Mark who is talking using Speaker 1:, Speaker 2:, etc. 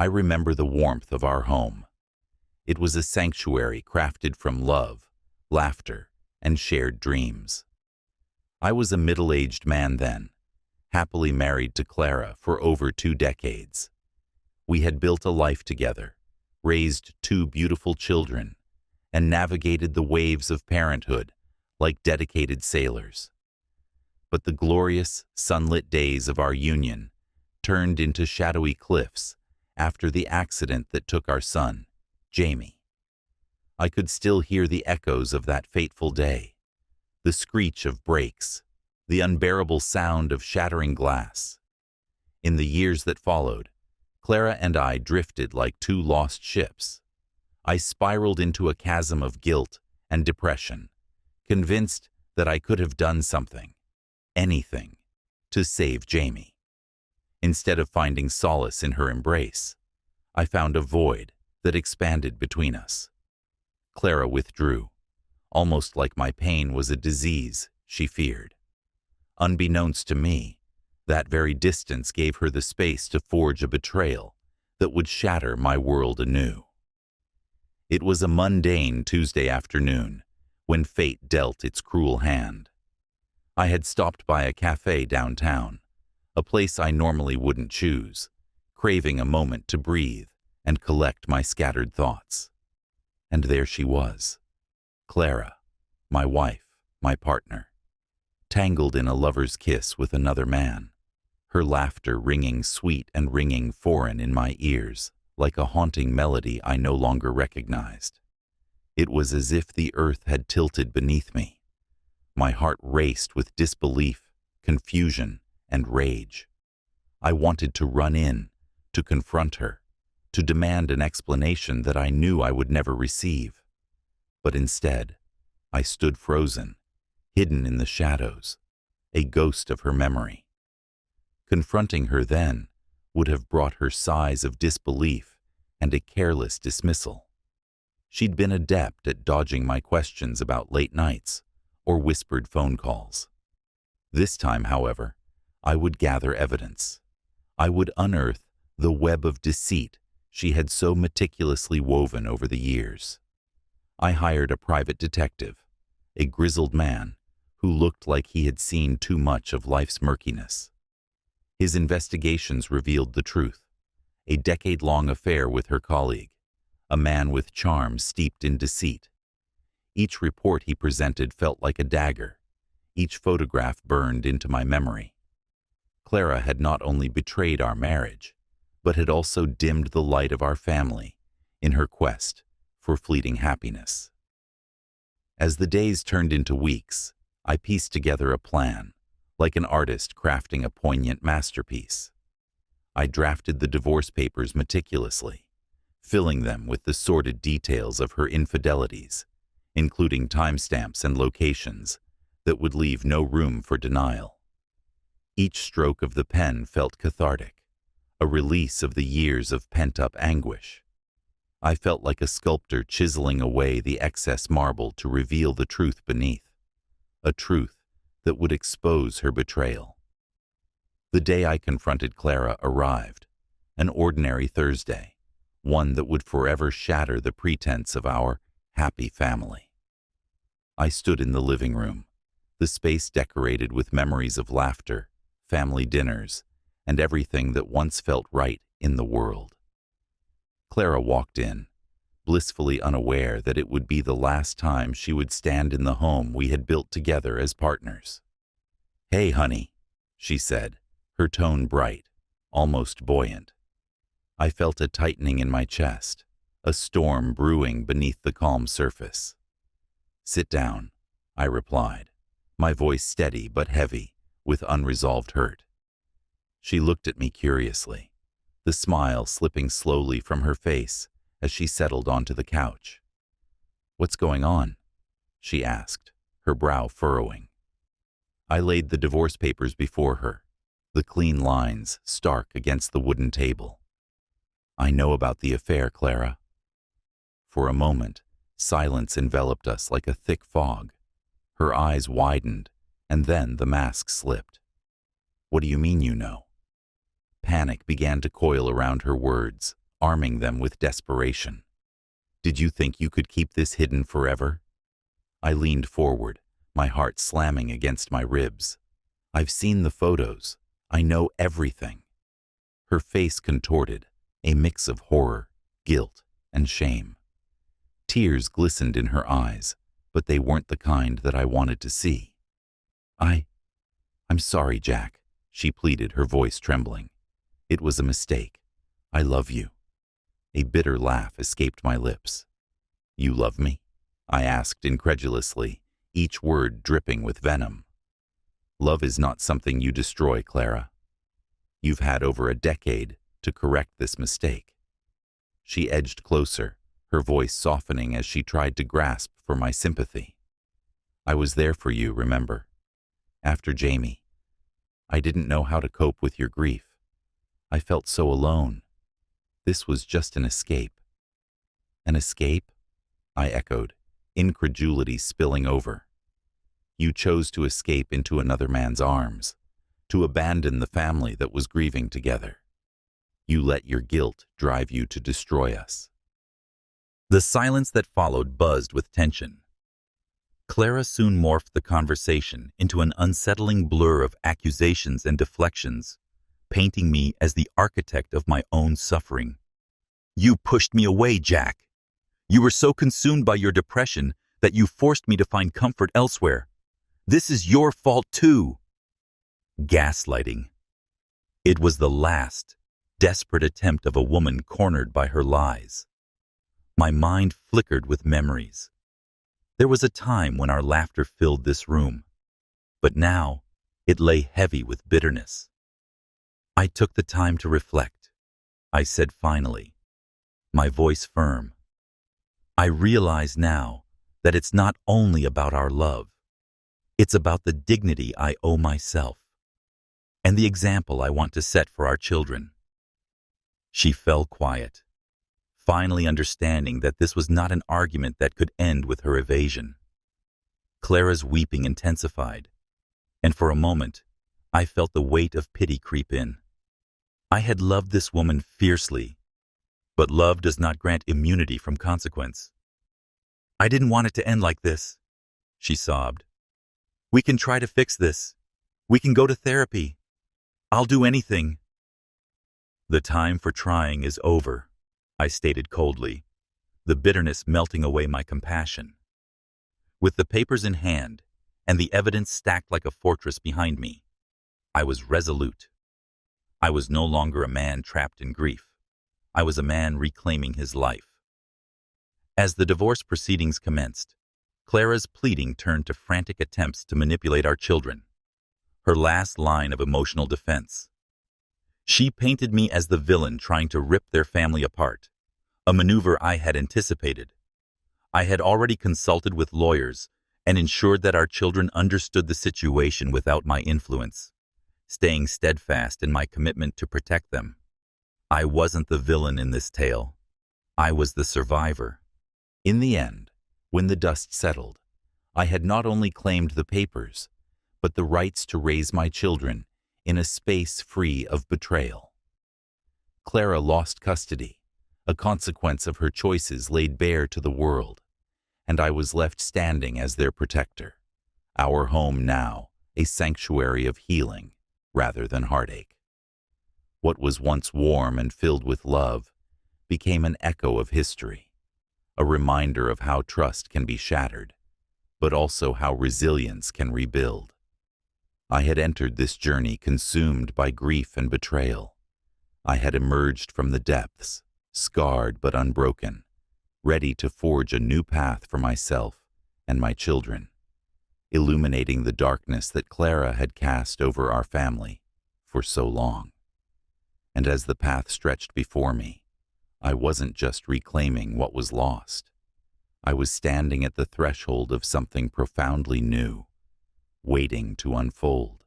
Speaker 1: I remember the warmth of our home. It was a sanctuary crafted from love, laughter, and shared dreams. I was a middle-aged man then, happily married to Clara for over 2 decades. We had built a life together, raised 2 beautiful children, and navigated the waves of parenthood like dedicated sailors. But the glorious, sunlit days of our union turned into shadowy cliffs after the accident that took our son, Jamie. I could still hear the echoes of that fateful day, the screech of brakes, the unbearable sound of shattering glass. In the years that followed, Clara and I drifted like 2 lost ships. I spiraled into a chasm of guilt and depression, convinced that I could have done something, anything, to save Jamie. Instead of finding solace in her embrace, I found a void that expanded between us. Clara withdrew, almost like my pain was a disease she feared. Unbeknownst to me, that very distance gave her the space to forge a betrayal that would shatter my world anew. It was a mundane Tuesday afternoon when fate dealt its cruel hand. I had stopped by a cafe downtown, a place I normally wouldn't choose, craving a moment to breathe and collect my scattered thoughts. And there she was, Clara, my wife, my partner, tangled in a lover's kiss with another man, her laughter ringing sweet and ringing foreign in my ears, like a haunting melody I no longer recognized. It was as if the earth had tilted beneath me. My heart raced with disbelief, confusion, and rage. I wanted to run in, to confront her, to demand an explanation that I knew I would never receive. But instead, I stood frozen, hidden in the shadows, a ghost of her memory. Confronting her then would have brought her sighs of disbelief and a careless dismissal. She'd been adept at dodging my questions about late nights or whispered phone calls. This time, however, I would gather evidence. I would unearth the web of deceit she had so meticulously woven over the years. I hired a private detective, a grizzled man who looked like he had seen too much of life's murkiness. His investigations revealed the truth, a decade-long affair with her colleague, a man with charm steeped in deceit. Each report he presented felt like a dagger, each photograph burned into my memory. Clara had not only betrayed our marriage, but had also dimmed the light of our family in her quest for fleeting happiness. As the days turned into weeks, I pieced together a plan, like an artist crafting a poignant masterpiece. I drafted the divorce papers meticulously, filling them with the sordid details of her infidelities, including timestamps and locations that would leave no room for denial. Each stroke of the pen felt cathartic, a release of the years of pent-up anguish. I felt like a sculptor chiseling away the excess marble to reveal the truth beneath, a truth that would expose her betrayal. The day I confronted Clara arrived, an ordinary Thursday, one that would forever shatter the pretense of our happy family. I stood in the living room, the space decorated with memories of laughter, family dinners, and everything that once felt right in the world. Clara walked in, blissfully unaware that it would be the last time she would stand in the home we had built together as partners. "Hey, honey," she said, her tone bright, almost buoyant. I felt a tightening in my chest, a storm brewing beneath the calm surface. "Sit down," I replied, my voice steady but heavy with unresolved hurt. She looked at me curiously, the smile slipping slowly from her face as she settled onto the couch. "What's going on?" she asked, her brow furrowing. I laid the divorce papers before her, the clean lines stark against the wooden table. "I know about the affair, Clara." For a moment, silence enveloped us like a thick fog. Her eyes widened, and then the mask slipped. "What do you mean you know?" Panic began to coil around her words, arming them with desperation. Did you think you could keep this hidden forever? I leaned forward, my heart slamming against my ribs. I've seen the photos. I know everything. Her face contorted, a mix of horror, guilt, and shame. Tears glistened in her eyes, but they weren't the kind that I wanted to see. I'm sorry, Jack, she pleaded, her voice trembling. It was a mistake. I love you. A bitter laugh escaped my lips. You love me? I asked incredulously, each word dripping with venom. Love is not something you destroy, Clara. You've had over a decade to correct this mistake. She edged closer, her voice softening as she tried to grasp for my sympathy. I was there for you, remember? After Jamie, I didn't know how to cope with your grief. I felt so alone. This was just an escape. An escape? I echoed, incredulity spilling over. You chose to escape into another man's arms, to abandon the family that was grieving together. You let your guilt drive you to destroy us. The silence that followed buzzed with tension. Clara soon morphed the conversation into an unsettling blur of accusations and deflections, painting me as the architect of my own suffering. You pushed me away, Jack. You were so consumed by your depression that you forced me to find comfort elsewhere. This is your fault too. Gaslighting. It was the last, desperate attempt of a woman cornered by her lies. My mind flickered with memories. There was a time when our laughter filled this room, but now it lay heavy with bitterness. I took the time to reflect. I said finally, my voice firm. I realize now that it's not only about our love. It's about the dignity I owe myself and the example I want to set for our children. She fell quiet, finally understanding that this was not an argument that could end with her evasion. Clara's weeping intensified, and for a moment, I felt the weight of pity creep in. I had loved this woman fiercely, but love does not grant immunity from consequence. I didn't want it to end like this, she sobbed. We can try to fix this. We can go to therapy. I'll do anything. The time for trying is over, I stated coldly, the bitterness melting away my compassion. With the papers in hand and the evidence stacked like a fortress behind me, I was resolute. I was no longer a man trapped in grief. I was a man reclaiming his life. As the divorce proceedings commenced, Clara's pleading turned to frantic attempts to manipulate our children, her last line of emotional defense. She painted me as the villain trying to rip their family apart, a maneuver I had anticipated. I had already consulted with lawyers and ensured that our children understood the situation without my influence, staying steadfast in my commitment to protect them. I wasn't the villain in this tale. I was the survivor. In the end, when the dust settled, I had not only claimed the papers, but the rights to raise my children in a space free of betrayal. Clara lost custody, a consequence of her choices laid bare to the world, and I was left standing as their protector, our home now a sanctuary of healing rather than heartache. What was once warm and filled with love became an echo of history, a reminder of how trust can be shattered, but also how resilience can rebuild. I had entered this journey consumed by grief and betrayal. I had emerged from the depths, scarred but unbroken, ready to forge a new path for myself and my children, illuminating the darkness that Clara had cast over our family for so long. And as the path stretched before me, I wasn't just reclaiming what was lost. I was standing at the threshold of something profoundly new, waiting to unfold.